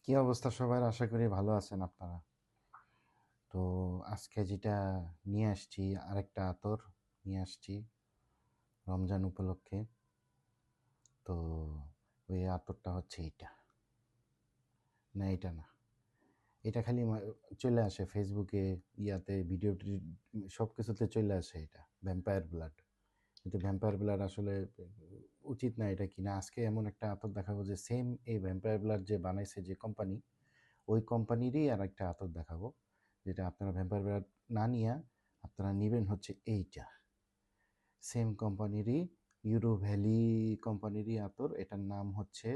কি অবস্থা সবার? আশা করি ভালো আছেন আপনারা। তো আজকে যেটা নিয়ে আসছি, আরেকটা আতর নিয়ে আসছি রমজান উপলক্ষে। তো ওই আতরটা হচ্ছে এইটা, না এটা না, এটা খালি চলে আসে ফেসবুকে, ইয়াতে ভিডিও সব কিছুতে চলে আসে। এটা ভ্যাম্পায়ার ব্লাড, কিন্তু ভ্যাম্পায়ার ব্লাড আসলে উচিত না এটা কিনা। আজকে এমন একটা আতর দেখাবো যে সেম এই ভ্যাম্পায়ার ব্লাড যে বানাইছে যে কোম্পানি, ওই কোম্পানিরই আর একটা আতর দেখাবো, যেটা আপনারা ভ্যাম্পায়ার ব্লাড না নিয়ে আপনারা নেবেন হচ্ছে এইটা, সেম কোম্পানিরই, ইউরো ভ্যালি কোম্পানিরই আতর। এটার নাম হচ্ছে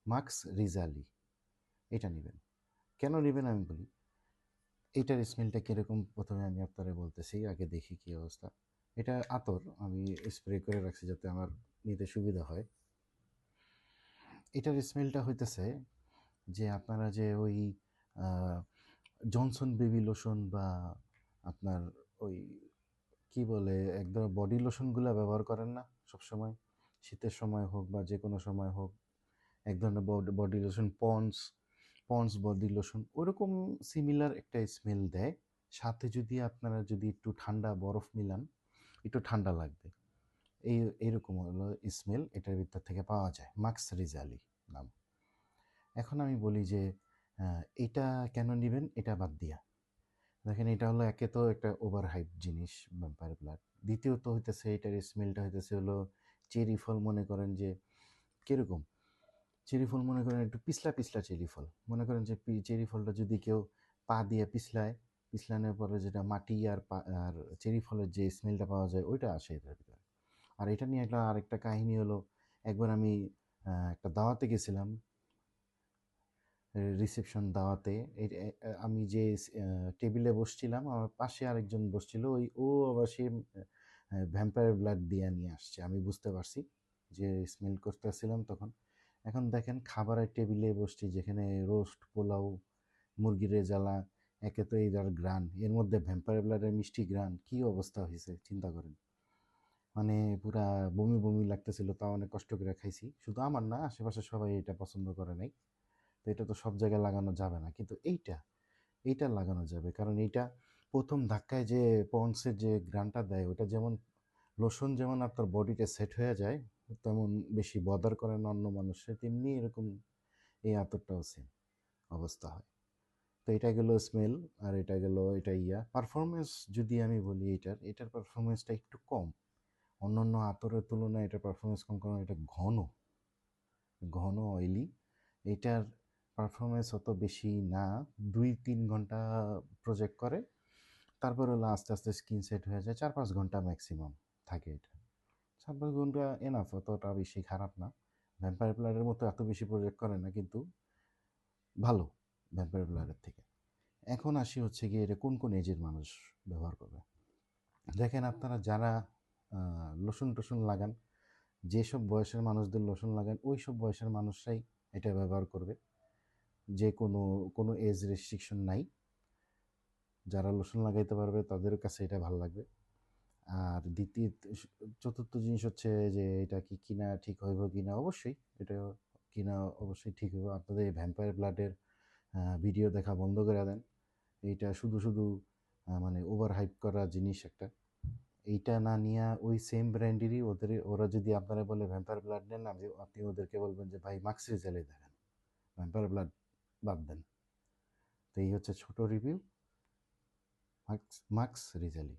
মাক্স রিজালি। এটা নেবেন। কেন নেবেন আমি বলি। এটার স্মেলটা কীরকম প্রথমে আমি আপনারা বলতেছি, আগে দেখি কী অবস্থা। এটা আতর আমি স্প্রে করে রাখছি যাতে আমার নিতে সুবিধা হয়। এটার স্মেলটা হইতেছে যে আপনারা যে ওই জনসন বেবি লোশন বা আপনার ওই কি বলে একদম বডি লোশনগুলো ব্যবহার করেন না সবসময়, শীতের সময় হোক বা যে কোনো সময় হোক, এক ধরনের body lotion, ponds ponds body lotion, ওরকম সিমিলার একটা স্মেল দেয়। সাথে যদি আপনারা যদি একটু ঠান্ডা বরফ মিলান, একটু ঠান্ডা লাগবে। এইরকম হলো স্মেল এটার ভিতর থেকে পাওয়া যায়। মাক্স রিজালি নাম। এখন আমি বলি যে এটা কেন নেবেন, এটা বাদ দিয়া দেখেন। এটা হলো একে তো একটা ওভার হাইপ জিনিস ভ্যাম্পায়ার ব্লাড, দ্বিতীয়ত হইতেছে এটার স্মেলটা হইতেছে হলো চেরি ফল। মনে করেন যে কীরকম চেরি ফল, মনে করেন একটু পিছলা পিছলা চেরি ফল। মনে করেন যে চেরি ফলটা যদি কেউ পা দিয়ে পিছলায়, পিছলানোর পরে যেটা মাটি আর আর চেরি ফলের যে স্মেলটা পাওয়া যায় ওইটা আসে এটার ভিতরে। আর এটা নিয়ে একটা আরেকটা কাহিনী হলো, একবার আমি একটা দাওয়াতে গেছিলাম, রিসেপশন দাওয়াতে। আমি যে টেবিলে বসছিলাম, আমার পাশে আরেকজন বসছিল, ও আবার সে ভ্যাম্পায়ার ব্লাড দিয়ে নিয়ে আসছে। আমি বুঝতে পারছি যে স্মেল করতেছিলাম তখন। এখন দেখেন খাবারের টেবিলে বসছি, যেখানে রোস্ট, পোলাও, মুরগির রেজালা, একে তো এই যার গ্রান, এর মধ্যে ভ্যাম্পায়ার ব্লাডের মিষ্টি গ্রান, কি অবস্থা হয়েছে চিন্তা করেন। মানে পুরা বমি বমি লাগতেছিল, তাও অনেক কষ্ট করে খাইছি। শুধু আমার না, আশেপাশে সবাই এটা পছন্দ করে নাই। তো এটা তো সব জায়গায় লাগানো যাবে না, কিন্তু এইটা লাগানো যাবে। কারণ এইটা প্রথম ধাক্কায় যে পন্সের যে গ্রানটা দেয়, ওটা যেমন লোশন যেমন আপনার বডিতে সেট হয়ে যায়, তেমন বেশি বদার করে না অন্য মানুষের, তেমনি এরকম এই আতরটাও সেম অবস্থা হয়। তো এটা গেল স্মেল, আর এটা গেল এটা পারফরমেন্স। যদি আমি বলি এটার পারফরমেন্সটা একটু কম, অন্যান্য আতরের তুলনায় এটার পারফরমেন্স কম, কারণ এটা ঘন ঘন অয়েলি। এটার পারফরমেন্স অত বেশি না, 2-3 ঘন্টা প্রজেক্ট করে, তারপর হলো আস্তে আস্তে স্কিন সেট হয়ে যায়। 4-5 ঘন্টা ম্যাক্সিমাম থাকে এটা। 4-5 ঘন্টা এনাফ, অতটা বেশি খারাপ না। ভ্যাম্পায়ার ব্লাডের মতো এত বেশি প্রজেক্ট করে না, কিন্তু ভালো ভ্যাম্পায়ার ব্লাডের থেকে। এখন আসি হচ্ছে গিয়ে এটা কোন কোন এজের মানুষ ব্যবহার করবে। দেখেন আপনারা যারা লোশন টোশন লাগান, যেসব বয়সের মানুষদের লোশন লাগান, ওই সব বয়সের মানুষরাই এটা ব্যবহার করবে। যে কোনো এজ রেস্ট্রিকশন নাই। যারা লোশন লাগাইতে পারবে তাদের কাছে এটা ভালো লাগবে। আর চতুর্থ জিনিস হচ্ছে যে এটা কি কিনা ঠিক হইব কিনা, অবশ্যই এটা কিনা অবশ্যই ঠিক হইব। আপনাদের এই ভ্যাম্পায়ার ব্লাডের ভিডিও দেখা বন্ধ করে দেন। এইটা শুধু শুধু মানে ওভার হাইপ করা জিনিস একটা। এইটা না নিয়ে ওই সেম ব্র্যান্ডেরই ওরা যদি আপনারা বলে ভ্যাম্পায়ার ব্লাড নেন, আপনি ওদেরকে বলবেন যে ভাই মাক্স রিজালি দেখেন, ভ্যাম্পায়ার ব্লাড বাদ দেন। তো এই হচ্ছে ছোট রিভিউ মাক্স রিজালি।